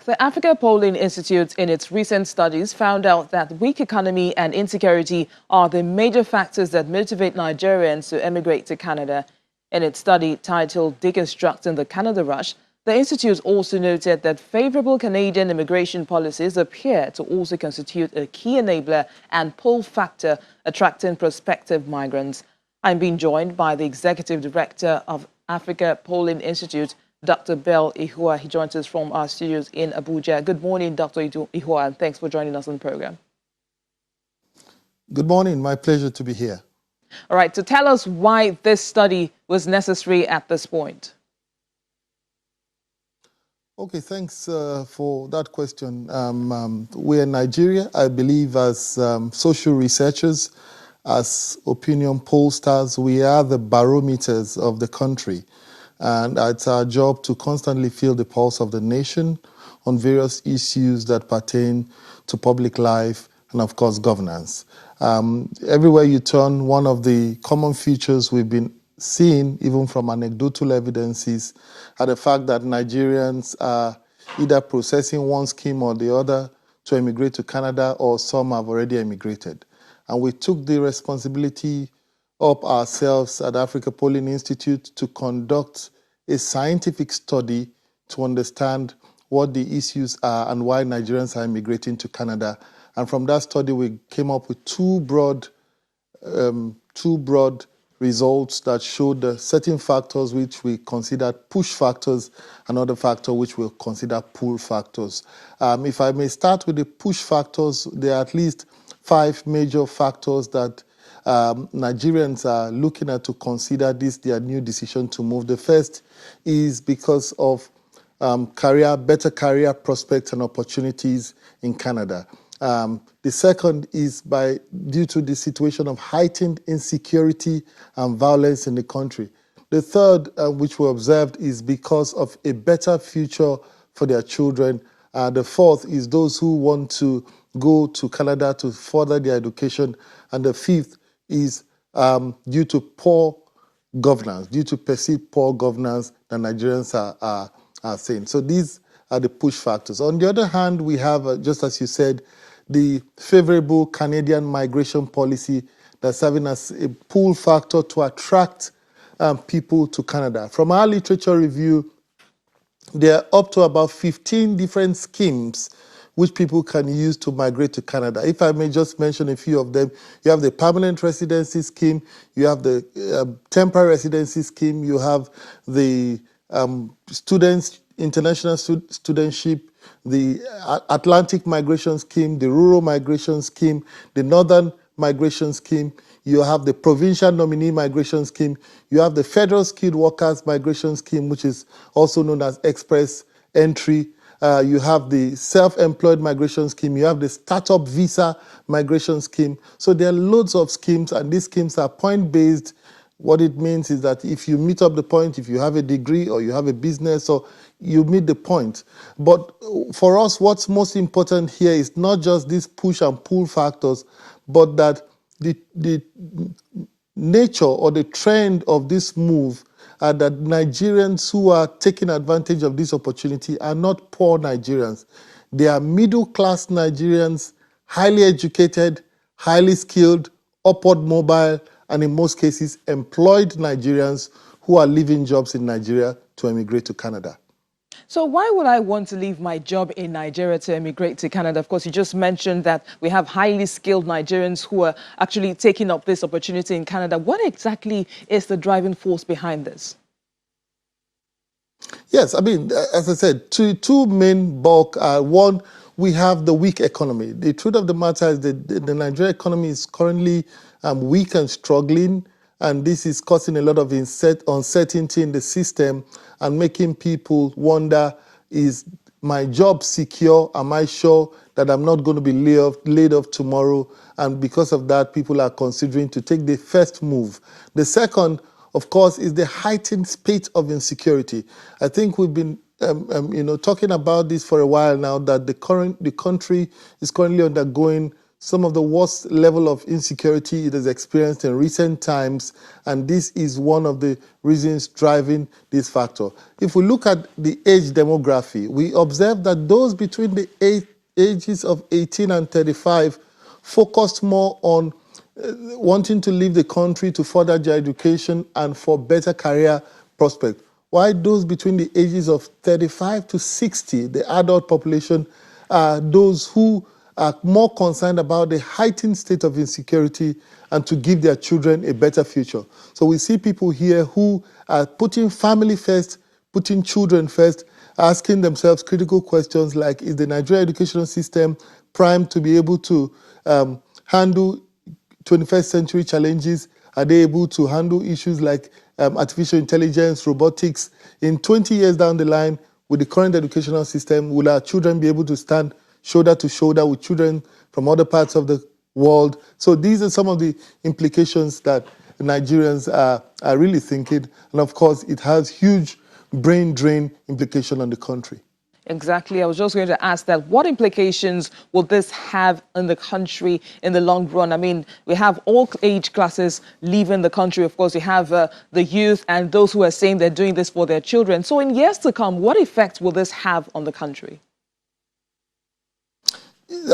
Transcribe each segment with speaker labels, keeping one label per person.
Speaker 1: The Africa Polling Institute, in its recent studies, found out that weak economy and insecurity are the major factors that motivate Nigerians to emigrate to Canada. In its study titled Deconstructing the Canada Rush, the Institute also noted that favorable Canadian immigration policies appear to also constitute a key enabler and pull factor attracting prospective migrants. I'm being joined by the Executive Director of Africa Polling Institute, Dr. Bell Ihua. He joins us from our studios in Abuja. Good morning, Dr. Ihua, and thanks for joining us on the program.
Speaker 2: Good morning. My pleasure to be here.
Speaker 1: All right, so tell us why this study was necessary at this point.
Speaker 2: Okay, thanks for that question. We're in Nigeria, I believe, as social researchers, as opinion pollsters, we are the barometers of the country. And it's our job to constantly feel the pulse of the nation on various issues that pertain to public life and, of course, governance. Everywhere you turn, one of the common features we've been seeing, even from anecdotal evidences, are the fact that Nigerians are either processing one scheme or the other to emigrate to Canada, or some have already emigrated. And we took the responsibility up ourselves at Africa Polling Institute to conduct a scientific study to understand what the issues are and why Nigerians are immigrating to Canada. And from that study, we came up with two broad results that showed certain factors which we considered push factors and other factors which we consider pull factors. If I may start with the push factors, there are at least 5 major factors that Nigerians are looking at to consider this their new decision to move. The first is because of better career prospects and opportunities in Canada. The second is due to the situation of heightened insecurity and violence in the country. The third, which we observed, is because of a better future for their children. The fourth is those who want to go to Canada to further their education. And the fifth is due to poor governance, due to perceived poor governance that Nigerians are saying. So these are the push factors. On the other hand, we have, just as you said, the favorable Canadian migration policy that's serving as a pull factor to attract people to Canada. From our literature review, there are up to about 15 different schemes which people can use to migrate to Canada. If I may just mention a few of them, you have the permanent residency scheme, you have the temporary residency scheme, you have the international studentship, the Atlantic migration scheme, the rural migration scheme, the northern migration scheme, you have the provincial nominee migration scheme, you have the federal skilled workers migration scheme, which is also known as express entry. You have the self-employed migration scheme, you have the startup visa migration scheme. So there are loads of schemes, and these schemes are point-based. What it means is that if you meet up the point, if you have a degree or you have a business, or you meet the point. But for us, what's most important here is not just these push and pull factors, but that the nature or the trend of this move are that Nigerians who are taking advantage of this opportunity are not poor Nigerians. They are middle-class Nigerians, highly educated, highly skilled, upward mobile, and in most cases, employed Nigerians who are leaving jobs in Nigeria to emigrate to Canada.
Speaker 1: So why would I want to leave my job in Nigeria to emigrate to Canada? Of course, you just mentioned that we have highly skilled Nigerians who are actually taking up this opportunity in Canada. What exactly is the driving force behind this?
Speaker 2: Yes, I mean, as I said, two main bulk are, one, we have the weak economy. The truth of the matter is that the Nigerian economy is currently weak and struggling, and this is causing a lot of uncertainty in the system and making people wonder, is my job secure? Am I sure that I'm not going to be laid off tomorrow? And because of that, people are considering to take the first move. The second, of course, is the heightened state of insecurity. I think we've been talking about this for a while now, that the country is currently undergoing some of the worst level of insecurity it has experienced in recent times, and this is one of the reasons driving this factor. If we look at the age demography, we observe that those between the ages of 18 and 35 focused more on wanting to leave the country to further their education and for better career prospects. While those between the ages of 35 to 60, the adult population, are those who are more concerned about the heightened state of insecurity and to give their children a better future. So we see people here who are putting family first, putting children first, asking themselves critical questions like, is the Nigerian educational system primed to be able to handle 21st century challenges? Are they able to handle issues like artificial intelligence, robotics? In 20 years down the line, with the current educational system, will our children be able to stand shoulder to shoulder with children from other parts of the world? So these are some of the implications that Nigerians are really thinking. And of course, it has huge brain drain implication on the country.
Speaker 1: Exactly. I was just going to ask that. What implications will this have in the country in the long run? I mean, we have all age classes leaving the country. Of course, we have the youth and those who are saying they're doing this for their children. So in years to come, what effect will this have on the country?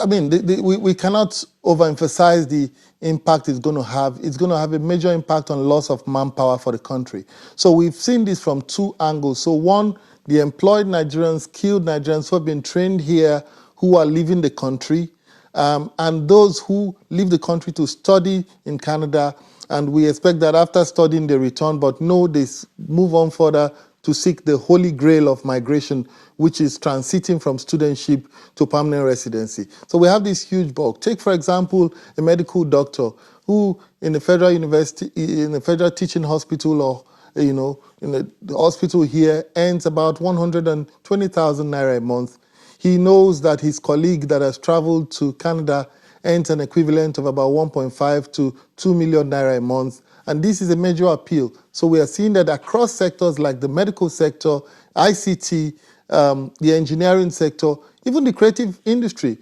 Speaker 2: I mean, we cannot overemphasize the impact it's going to have. It's going to have a major impact on loss of manpower for the country. So we've seen this from two angles. So one, the employed Nigerians, skilled Nigerians who have been trained here, who are leaving the country, and those who leave the country to study in Canada. And we expect that after studying they return, but no, they move on further to seek the holy grail of migration, which is transiting from studentship to permanent residency. So we have this huge bulk. Take, for example, a medical doctor who in a federal university, in a federal teaching hospital, or in the hospital here, earns about 120,000 naira a month. He knows that his colleague that has traveled to Canada earns an equivalent of about 1.5 to 2 million naira a month. And this is a major appeal. So we are seeing that across sectors like the medical sector, ICT, the engineering sector, even the creative industry,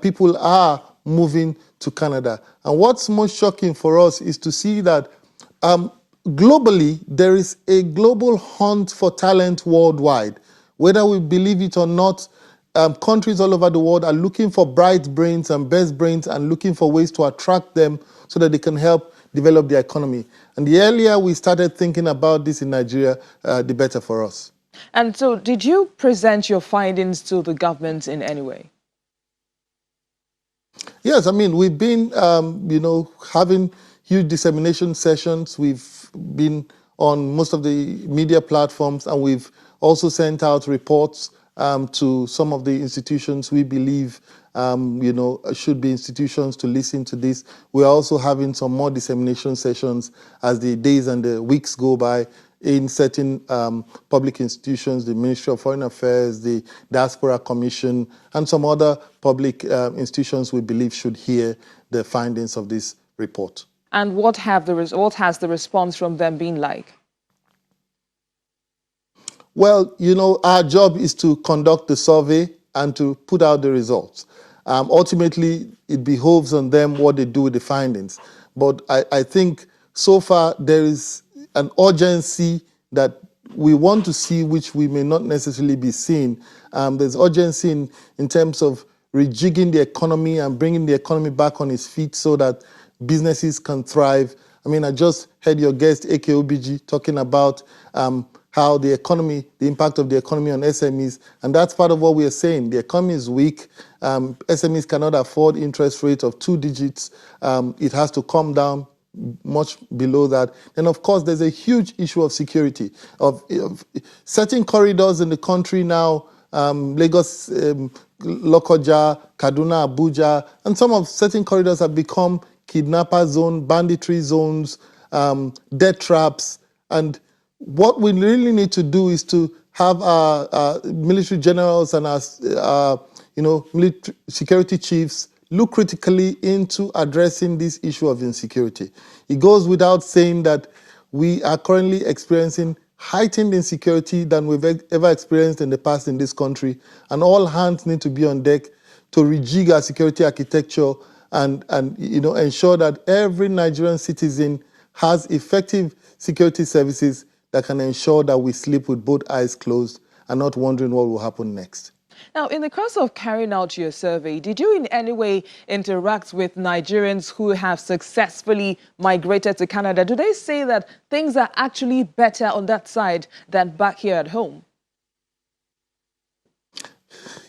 Speaker 2: people are moving to Canada. And what's most shocking for us is to see that globally, there is a global hunt for talent worldwide. Whether we believe it or not, countries all over the world are looking for bright brains and best brains and looking for ways to attract them so that they can help develop the economy. And the earlier we started thinking about this in Nigeria, the better for us.
Speaker 1: And so did you present your findings to the government in any way?
Speaker 2: Yes, I mean, we've been, having huge dissemination sessions. We've been on most of the media platforms, and we've also sent out reports to some of the institutions we believe should be institutions to listen to this. We're also having some more dissemination sessions as the days and the weeks go by in certain public institutions, the Ministry of Foreign Affairs, the Diaspora Commission, and some other public institutions we believe should hear the findings of this report.
Speaker 1: And what has the response from them been like?
Speaker 2: Well, our job is to conduct the survey and to put out the results. Ultimately, it behoves on them what they do with the findings. But I think so far there is an urgency that we want to see, which we may not necessarily be seeing. There's urgency in terms of rejigging the economy and bringing the economy back on its feet so that businesses can thrive. I mean, I just heard your guest, AKOBG, talking about how the impact of the economy on SMEs, and that's part of what we are saying. The economy is weak. SMEs cannot afford interest rates of 2 digits. It has to come down much below that. And of course, there's a huge issue of security, of certain corridors in the country now, Lagos, Lokoja, Kaduna, Abuja, and some of certain corridors have become kidnapper zones, banditry zones, death traps. And what we really need to do is to have our military generals and our military security chiefs look critically into addressing this issue of insecurity. It goes without saying that we are currently experiencing heightened insecurity than we've ever experienced in the past in this country, and all hands need to be on deck to rejig our security architecture and ensure that every Nigerian citizen has effective security services that can ensure that we sleep with both eyes closed and not wondering what will happen next.
Speaker 1: Now, in the course of carrying out your survey, did you in any way interact with Nigerians who have successfully migrated to Canada? Do they say that things are actually better on that side than back here at home?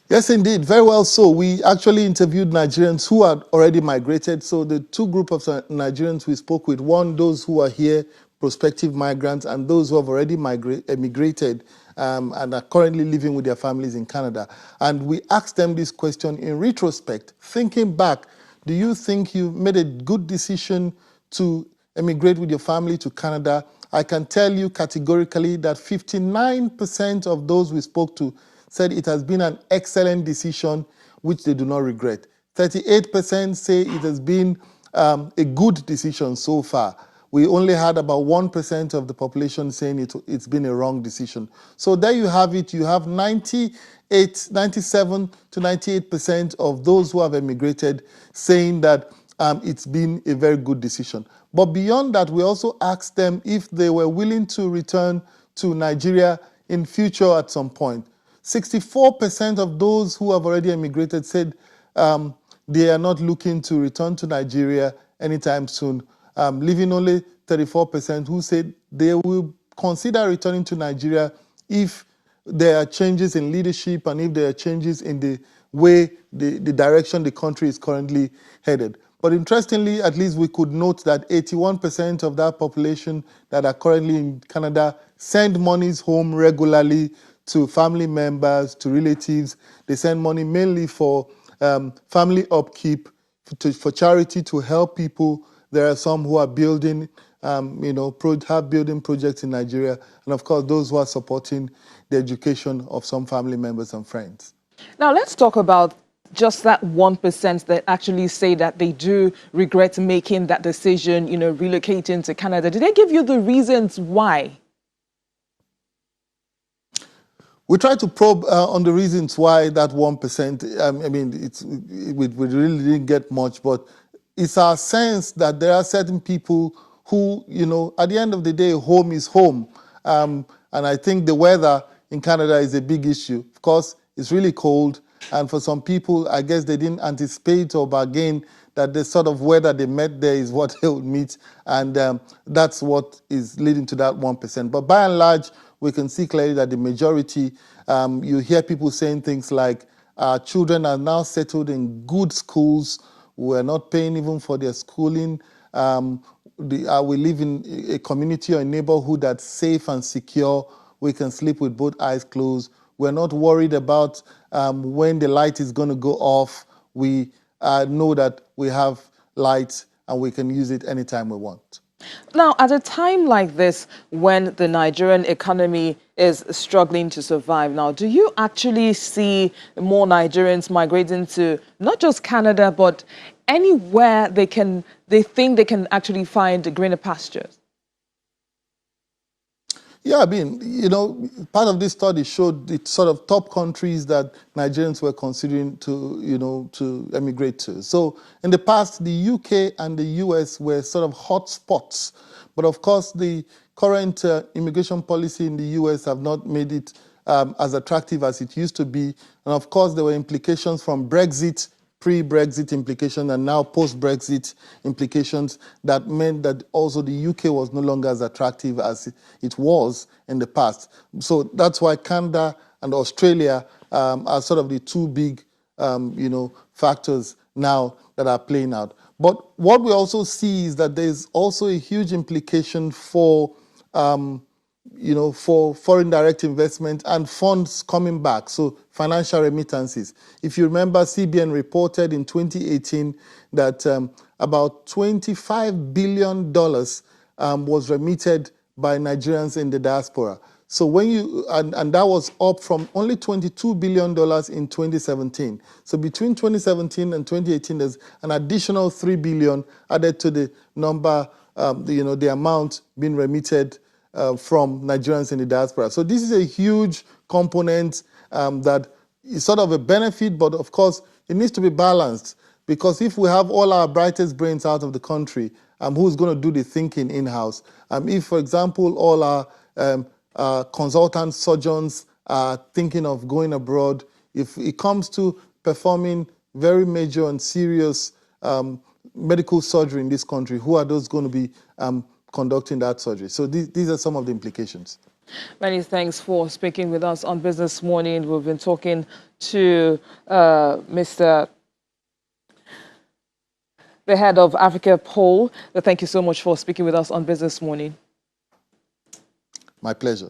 Speaker 2: Yes, indeed. Very well so. We actually interviewed Nigerians who had already migrated. So the two groups of Nigerians we spoke with, one, those who are here, prospective migrants, and those who have already emigrated and are currently living with their families in Canada. And we asked them this question in retrospect, thinking back, do you think you made a good decision to emigrate with your family to Canada? I can tell you categorically that 59% of those we spoke to said it has been an excellent decision, which they do not regret. 38% say it has been a good decision so far. We only had about 1% of the population saying it's been a wrong decision. So there you have it. You have 97 to 98% of those who have emigrated saying that it's been a very good decision. But beyond that, we also asked them if they were willing to return to Nigeria in future at some point. 64% of those who have already emigrated said they are not looking to return to Nigeria anytime soon, leaving only 34% who said they will consider returning to Nigeria if there are changes in leadership and if there are changes in the way, the direction the country is currently headed. But interestingly, at least we could note that 81% of that population that are currently in Canada send monies home regularly to family members, to relatives. They send money mainly for family upkeep, for charity, to help people. There are some who are building, have building projects in Nigeria, and of course those who are supporting the education of some family members and friends.
Speaker 1: Now let's talk about just that 1% that actually say that they do regret making that decision, relocating to Canada. Did they give you the reasons why?
Speaker 2: We try to probe on the reasons why that 1%, we really didn't get much, but it's our sense that there are certain people who, at the end of the day, home is home. And I think the weather in Canada is a big issue. Of course, it's really cold. And for some people, I guess they didn't anticipate or bargain that the sort of weather they met there is what they would meet. And that's what is leading to that 1%. But by and large, we can see clearly that the majority, you hear people saying things like, our children are now settled in good schools. We're not paying even for their schooling. We live in a community or a neighborhood that's safe and secure. We can sleep with both eyes closed. We're not worried about when the light is going to go off. We know that we have light and we can use it anytime we want.
Speaker 1: Now, at a time like this, when the Nigerian economy is struggling to survive now, do you actually see more Nigerians migrating to not just Canada, but anywhere they think they can actually find greener pastures?
Speaker 2: Yeah, part of this study showed the sort of top countries that Nigerians were considering to emigrate to. So in the past, the UK and the US were sort of hot spots. But of course, the current immigration policy in the US have not made it as attractive as it used to be. And of course, there were implications from Brexit, pre-Brexit implications, and now post-Brexit implications that meant that also the UK was no longer as attractive as it was in the past. So that's why Canada and Australia are sort of the two big, factors now that are playing out. But what we also see is that there's also a huge implication for for foreign direct investment and funds coming back, so financial remittances. If you remember, CBN reported in 2018 that about $25 billion was remitted by Nigerians in the diaspora. So and that was up from only $22 billion in 2017. So between 2017 and 2018, there's an additional $3 billion added to the number, the amount being remitted from Nigerians in the diaspora. So this is a huge component that is sort of a benefit, but of course, it needs to be balanced. Because if we have all our brightest brains out of the country, who's going to do the thinking in-house? If, for example, all our consultant surgeons are thinking of going abroad, if it comes to performing very major and serious medical surgery in this country, who are those going to be conducting that surgery? So these are some of the implications.
Speaker 1: Many thanks for speaking with us on Business Morning. We've been talking to the head of Africa Poll. Thank you so much for speaking with us on Business Morning.
Speaker 2: My pleasure.